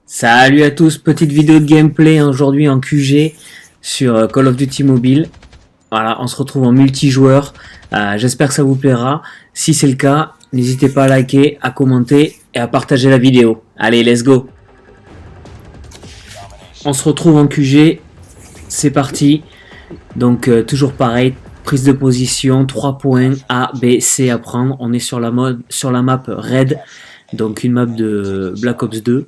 Salut à tous, petite vidéo de gameplay aujourd'hui en QG sur Call of Duty Mobile. Voilà, on se retrouve en multijoueur. J'espère que ça vous plaira. Si c'est le cas, n'hésitez pas à liker, à commenter et à partager la vidéo. Allez, let's go. On se retrouve en QG. C'est parti. Donc toujours pareil, prise de position, 3 points A, B, C à prendre. On est sur la map Red, donc une map de Black Ops 2.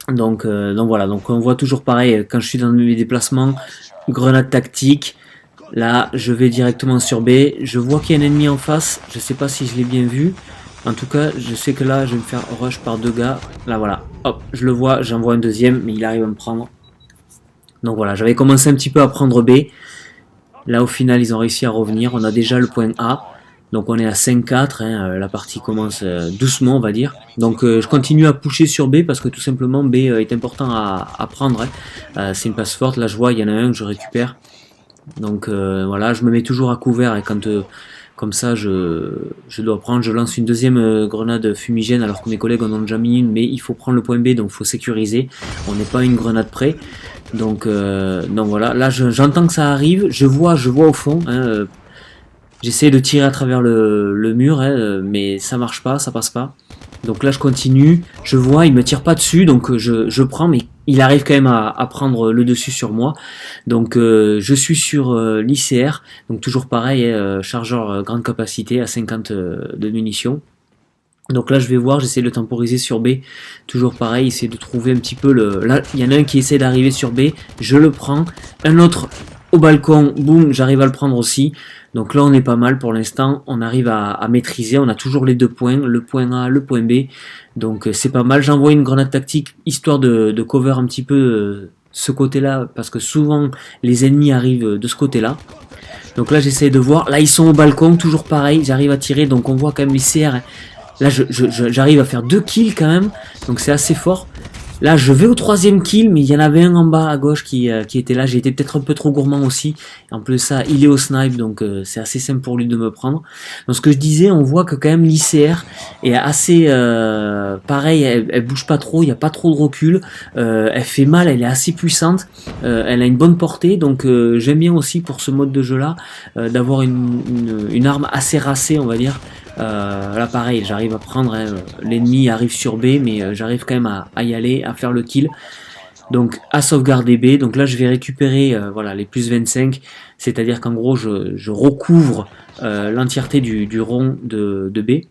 Donc voilà, donc on voit toujours pareil quand je suis dans mes déplacements, grenade tactique. Là, je vais directement sur B. Je vois qu'il y a un ennemi en face. Je sais pas si je l'ai bien vu. En tout cas, je sais que là, je vais me faire rush par deux gars. Là, voilà. Hop, je le vois. J'envoie un deuxième, mais il arrive à me prendre. Donc voilà, j'avais commencé un petit peu à prendre B. Là, au final, ils ont réussi à revenir. On a déjà le point A. Donc on est à 5-4, hein, la partie commence doucement on va dire. Donc je continue à pusher sur B parce que tout simplement B est important à prendre. Hein. C'est une passe forte, là je vois il y en a un que je récupère. Donc voilà, je me mets toujours à couvert et quand comme ça je dois prendre, je lance une deuxième grenade fumigène alors que mes collègues en ont déjà mis une, mais il faut prendre le point B donc il faut sécuriser. On n'est pas une grenade près. Donc voilà, là j'entends que ça arrive, je vois au fond. Hein, j'essaie de tirer à travers le mur, hein, mais ça marche pas, ça passe pas. Donc là je continue, je vois, il me tire pas dessus, donc je prends, mais il arrive quand même à prendre le dessus sur moi. Donc je suis sur l'ICR, donc toujours pareil, chargeur grande capacité à 50 de munitions. Donc là je vais voir, j'essaie de temporiser sur B, toujours pareil, essayer de trouver un petit peu le... Là il y en a un qui essaie d'arriver sur B, je le prends, un autre au balcon, boum, j'arrive à le prendre aussi. Donc là on est pas mal pour l'instant, on arrive à maîtriser, on a toujours les deux points, le point A, le point B. Donc c'est pas mal, j'envoie une grenade tactique histoire de cover un petit peu ce côté-là, parce que souvent les ennemis arrivent de ce côté-là. Donc là j'essaie de voir, là ils sont au balcon, toujours pareil, j'arrive à tirer, donc on voit quand même les CR. Là j'arrive à faire 2 kills quand même, donc c'est assez fort. Là je vais au 3e kill, mais il y en avait un en bas à gauche qui était là, j'ai été peut-être un peu trop gourmand aussi. En plus de ça, il est au snipe, donc c'est assez simple pour lui de me prendre. Donc ce que je disais, on voit que quand même l'ICR est assez pareil, elle bouge pas trop, il n'y a pas trop de recul, elle fait mal, elle est assez puissante, elle a une bonne portée, donc j'aime bien aussi pour ce mode de jeu là, d'avoir une arme assez racée on va dire. Là pareil, j'arrive à prendre, hein, l'ennemi arrive sur B, mais j'arrive quand même à y aller, à faire le kill. Donc à sauvegarder B, donc là je vais récupérer voilà, les plus 25, c'est-à-dire qu'en gros je recouvre l'entièreté du rond de B.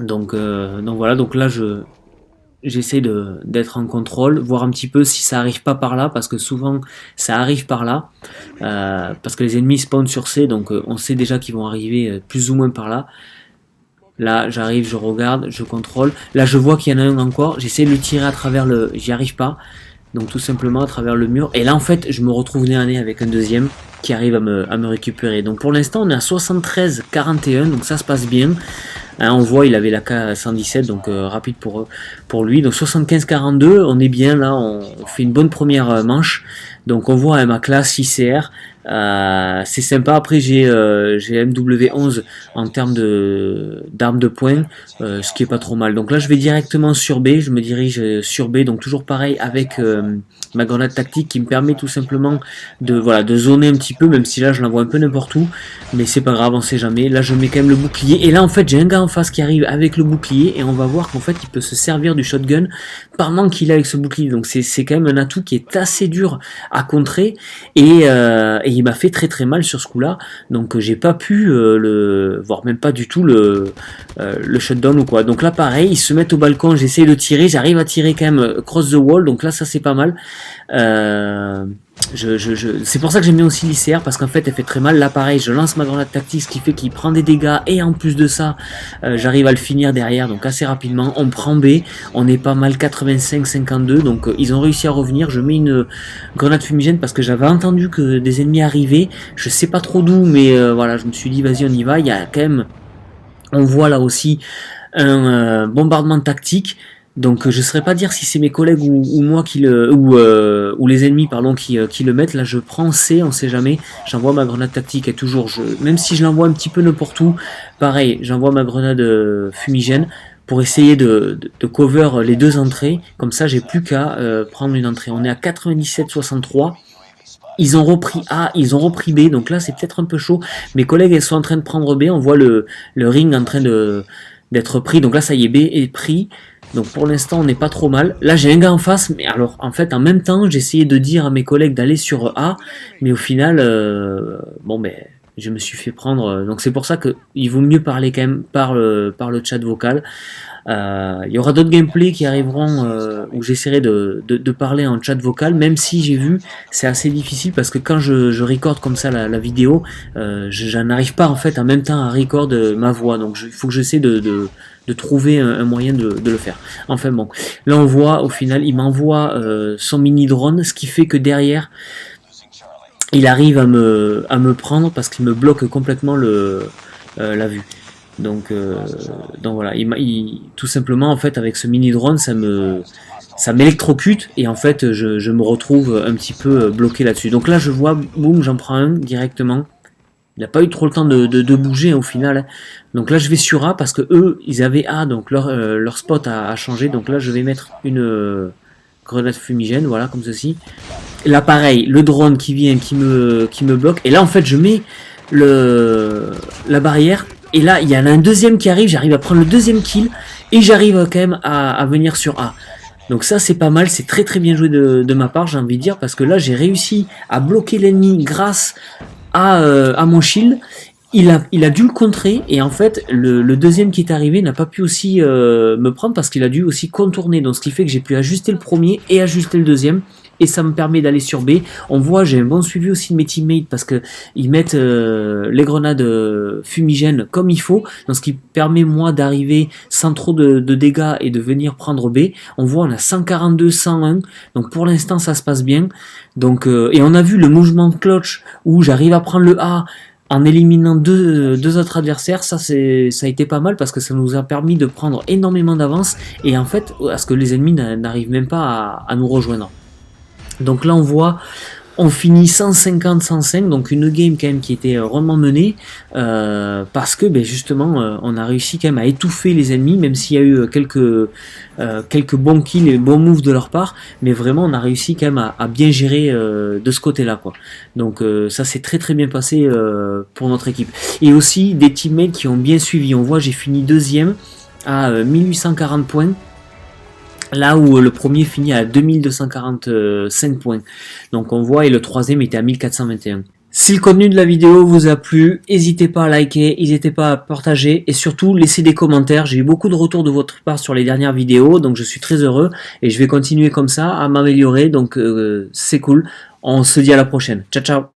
Donc voilà, donc là j'essaie d'être en contrôle, voir un petit peu si ça arrive pas par là, parce que souvent ça arrive par là, parce que les ennemis spawnent sur C, donc on sait déjà qu'ils vont arriver plus ou moins par là. Là j'arrive, je regarde, je contrôle, là je vois qu'il y en a un encore, j'essaie de le tirer à travers le... j'y arrive pas, donc tout simplement à travers le mur, et là en fait je me retrouve nez à nez avec un deuxième qui arrive à me récupérer. Donc pour l'instant on est à 73-41, donc ça se passe bien. Hein, on voit il avait la K117, donc rapide pour lui. Donc 75-42, on est bien là, on fait une bonne première manche. Donc on voit ma classe ICR, c'est sympa. Après j'ai MW11 en termes d'armes de poing, ce qui est pas trop mal. Donc là je vais directement sur B, je me dirige sur B, donc toujours pareil avec ma grenade tactique qui me permet tout simplement de zoner un petit peu, même si là je l'envoie un peu n'importe où, mais c'est pas grave, on sait jamais. Là je mets quand même le bouclier, et là en fait j'ai un gars en face qui arrive avec le bouclier, et on va voir qu'en fait il peut se servir du shotgun pendant qu'il est avec ce bouclier. Donc c'est quand même un atout qui est assez dur à contrer, et il m'a fait très très mal sur ce coup là, donc j'ai pas pu voire même pas du tout le shutdown ou quoi. Donc là pareil, ils se mettent au balcon, j'essaie de tirer, j'arrive à tirer quand même cross the wall, donc là ça c'est pas mal. C'est pour ça que j'aime bien aussi l'ICR, parce qu'en fait elle fait très mal. Là pareil, je lance ma grenade tactique, ce qui fait qu'il prend des dégâts, et en plus de ça j'arrive à le finir derrière, donc assez rapidement. On prend B, on est pas mal 85-52, donc ils ont réussi à revenir. Je mets une grenade fumigène parce que j'avais entendu que des ennemis arrivaient, je sais pas trop d'où, mais voilà, je me suis dit vas-y on y va. Il y a quand même, on voit là aussi un bombardement tactique. Donc je ne saurais pas dire si c'est mes collègues ou moi qui le ou les ennemis pardon qui le mettent. Là je prends C, on sait jamais. J'envoie ma grenade tactique, et toujours même si je l'envoie un petit peu n'importe où, pareil, j'envoie ma grenade fumigène pour essayer de cover les deux entrées. Comme ça, j'ai plus qu'à prendre une entrée. On est à 97-63. Ils ont repris A, ils ont repris B, donc là c'est peut-être un peu chaud. Mes collègues elles sont en train de prendre B, on voit le ring en train d'être pris, donc là ça y est, B est pris. Donc pour l'instant on n'est pas trop mal. Là j'ai un gars en face, mais alors en fait en même temps j'ai essayé de dire à mes collègues d'aller sur A, mais au final, bon ben je me suis fait prendre. Donc c'est pour ça qu'il vaut mieux parler quand même par le chat vocal. Il y aura d'autres gameplays qui arriveront où j'essaierai de parler en chat vocal, même si j'ai vu c'est assez difficile parce que quand je record comme ça la vidéo, je n'arrive pas en fait en même temps à record ma voix, donc il faut que j'essaie de trouver un moyen de le faire. Enfin bon, là on voit au final il m'envoie son mini drone, ce qui fait que derrière il arrive à me prendre parce qu'il me bloque complètement la vue. Donc voilà, tout simplement en fait avec ce mini drone ça m'électrocute et en fait je me retrouve un petit peu bloqué là-dessus. Donc là je vois, boum, j'en prends un directement. Il n'a pas eu trop le temps de bouger au final. Donc là je vais sur A parce que eux ils avaient A, donc leur spot a changé. Donc là je vais mettre une grenade fumigène, voilà, comme ceci. Là pareil, le drone qui vient, qui me bloque. Et là en fait je mets la barrière. Et là, il y en a un deuxième qui arrive, j'arrive à prendre le deuxième kill, et j'arrive quand même à venir sur A. Donc ça, c'est pas mal, c'est très très bien joué de ma part, j'ai envie de dire, parce que là, j'ai réussi à bloquer l'ennemi grâce à mon shield. Il a dû le contrer, et en fait, le deuxième qui est arrivé n'a pas pu aussi me prendre, parce qu'il a dû aussi contourner. Donc ce qui fait que j'ai pu ajuster le premier et ajuster le deuxième. Et ça me permet d'aller sur B. On voit, j'ai un bon suivi aussi de mes teammates parce que ils mettent les grenades fumigènes comme il faut, donc ce qui permet moi d'arriver sans trop de dégâts et de venir prendre B. On voit, on a 142, 101, donc pour l'instant ça se passe bien. Donc et on a vu le mouvement de clutch où j'arrive à prendre le A en éliminant deux autres adversaires. Ça a été pas mal parce que ça nous a permis de prendre énormément d'avance et en fait à ce que les ennemis n'arrivent même pas à nous rejoindre. Donc là on voit, on finit 150-105, donc une game quand même qui était vraiment menée, parce que justement on a réussi quand même à étouffer les ennemis, même s'il y a eu quelques bons kills et bons moves de leur part, mais vraiment on a réussi quand même à bien gérer de ce côté-là, quoi. Donc ça s'est très très bien passé pour notre équipe. Et aussi des teammates qui ont bien suivi, on voit j'ai fini deuxième à 1840 points. Là où le premier finit à 2245 points. Donc on voit, et le troisième était à 1421. Si le contenu de la vidéo vous a plu, n'hésitez pas à liker, n'hésitez pas à partager et surtout laissez des commentaires. J'ai eu beaucoup de retours de votre part sur les dernières vidéos, donc je suis très heureux et je vais continuer comme ça à m'améliorer, donc c'est cool. On se dit à la prochaine. Ciao ciao.